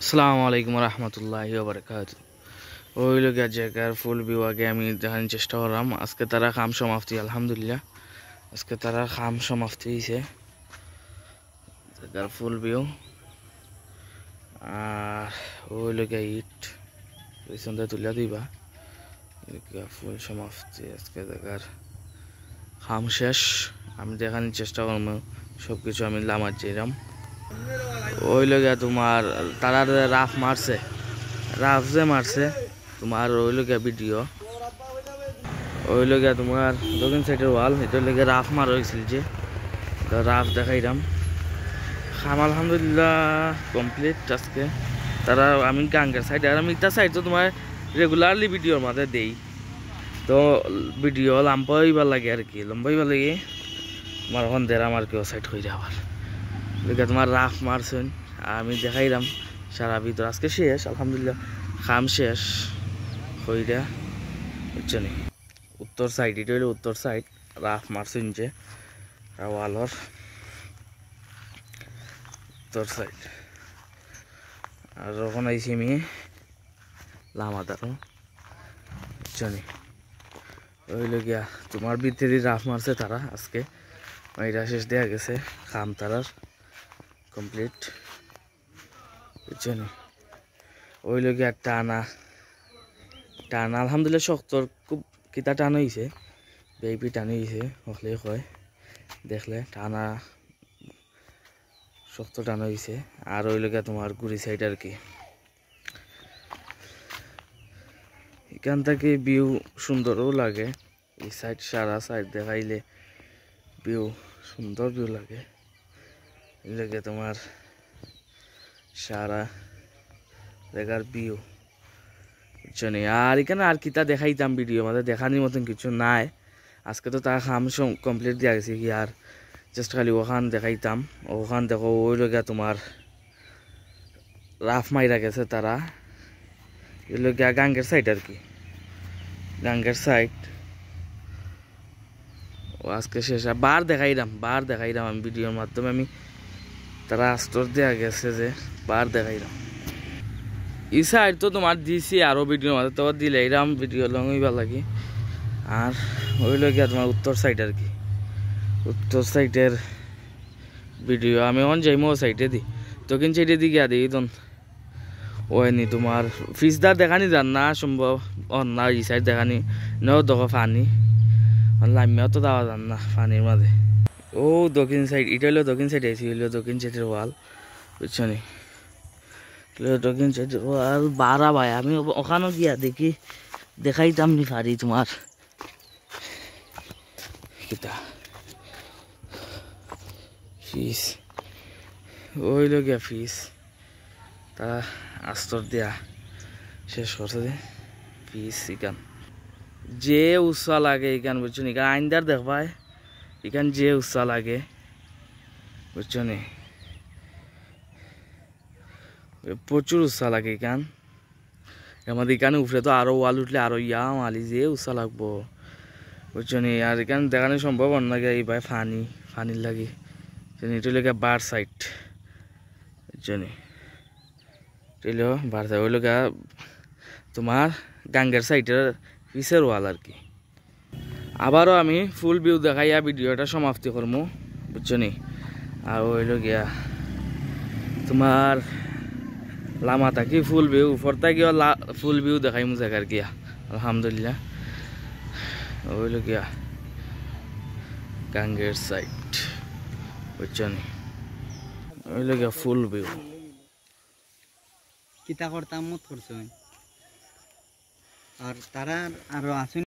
আসসালামু আলাইকুম রহমতুল্লাহি ওয়া বারাকাতুহু। ওই লোক জায়গার ফুল ভিউ আগে আমি দেখানোর চেষ্টা করলাম। আজকে তারা খাম সমাপ্তি, আলহামদুলিল্লাহ আজকে তারা খাম সমাপ্তি হয়েছে। জায়গার ফুল ভিউ আর ওই লোক ইট পিছনটা তুলে দিবা। ফুল সমাপ্তি আজকে জায়গার খাম শেষ। আমি দেখানোর চেষ্টা করবো সব কিছু আমি লামার যেরাম। ওই লোক তোমার তারা রাফ মারছে, রাফ যে মারছে তোমার ওই লোক ভিডিও ওই লোক তোমার দক্ষিণ সাইডের ওয়াল এটা লেগে রাফ মারা হয়েছিল যে রাফ দেখাইলাম। খাম আলহামদুলিল্লাহ কমপ্লিট আজকে। তারা আমি গাঙ্গের সাইড আর আমি ইটা সাইড তো তোমার রেগুলারলি ভিডিওর মাঝে দেই, তো ভিডিও লম্বা হইবার লাগে আর কি, লম্বা হইবার লাগে তোমার ওখান দিয়ে আমার কেউ সাইড হয়ে আবার লেগে তোমার রাফ মারছেন আমি দেখাইলাম সারা ভিতর। আজকে শেষ আলহামদুলিল্লাহ, খাম শেষ হইরা বুঝছো নি। উত্তর সাইড এটা হইলে উত্তর সাইড রাফ মারছেন যে ওয়ালর উত্তর সাইড। আর যখন আইসি আমি লামাদারও বুঝছো নি ওইল গিয়া তোমার ভিতরে রাফ মারছে তারা আজকে এটা শেষ দেওয়া গেছে। খাম তারার কমপ্লিট বুঝছো নি। ওইল গিয়া টানা টানা আলহামদুলিল্লাহ শক্তর খুব কিতা টান হয়েছে, বেবি টান হয়েছে হলে কয় দেখলে টানা শক্ত টান হয়েছে। আর ওই লোকে তোমার গুড়ি সাইড আর কি এখান থেকে ভিউ সুন্দরও লাগে। এই সাইড সারা সাইড দেখাইলে ভিউ সুন্দর ভিউ লাগে। এই লোকে তোমার সারা জায়গার ভিউ বুঝছো নি। আর এখানে আর কিতা দেখাইতাম ভিডিও আমাদের দেখানোর মতন কিছু নাই। আজকে তো তার খাম কমপ্লিট দিয়া গেছে কি আর জাস্ট খালি ওখান দেখাইতাম। ওখান দেখো ওই লোকে তোমার রাফ মাইরা গেছে তারা, এই লোকে গাঙ্গের সাইড আর কি, গাঙ্গের সাইড ও আজকে শেষ। বার দেখাইলাম আমি ভিডিওর মাধ্যমে, আমি তারা আস্তর দেওয়া গেছে যে বার দেখাইলাম। এই সাইড তো তোমার দিছি আরও ভিডিওর মাধ্যমে তো দিলে এরম ভিডিও লং হইবার লাগে। আর ওই লোকে তোমার উত্তর সাইড আর কি, উত্তর সাইডের ভিডিও আমি অন যাইমো সাইডে দিই, দক্ষিণ সাইডে দিই গিয়া দিই তখন ওইনি তোমার ফিসদার দেখানি যান না সম্ভব না এই সাইড দেখানি নেও দেখো ফানি লামিয়াও তো দেওয়া যান না ফানির মাঝে। ও দক্ষিণ সাইড এটা হইলো দক্ষিণ সাইড আইসি হইলো দক্ষিণ সাইডের ওয়াল বুঝছো নি। দক্ষিণ সাইডের ওয়াল বাড়া ভাই আমি ওখানেও গিয়া দেখি দেখাইতাম নি ফারি তোমার কিতা ফিস ওইলো গিয়া ফিস তারা আস্তর দেয়া শেষ করছে যে ফিস ইকান যে উৎসাহ লাগে ইকান বুঝছো নি। এখানে আইনদার দেখবাই এখান যে উৎসাহ লাগে বুঝছো নি, প্রচুর উৎসাহ লাগে এখান। আমাদের এখানে উপরে তো আরো ওয়াল উঠলে আরো মালি যে উৎসাহ লাগবো বুঝছো নি। আর এখানে দেখানো সম্ভব না এই ভাই ফানির লাগে এটা লেগে বার সাইড বুঝছো নি। বার সাইড ওই লোক তোমার গাঙ্গের সাইডের পিসের ওয়াল আর কি। আবারও আমি ফুল ভিউ দেখাইয়া ভিডিওটা সমাপ্তি করবো বুঝছো নি। আর ওইল গিয়া তোমার লামা থাকি ফুল ভিউ উপর থাকিও ফুল ভিউ দেখাইমু জায়গার গিয়া আলহামদুলিল্লাহ। ওইল গিয়া গাঙ্গের সাইড বুঝছো নি, ওইল গিয়া ফুল ভিউ কিতা করতাম মত করছো আর তারা আরো আছে।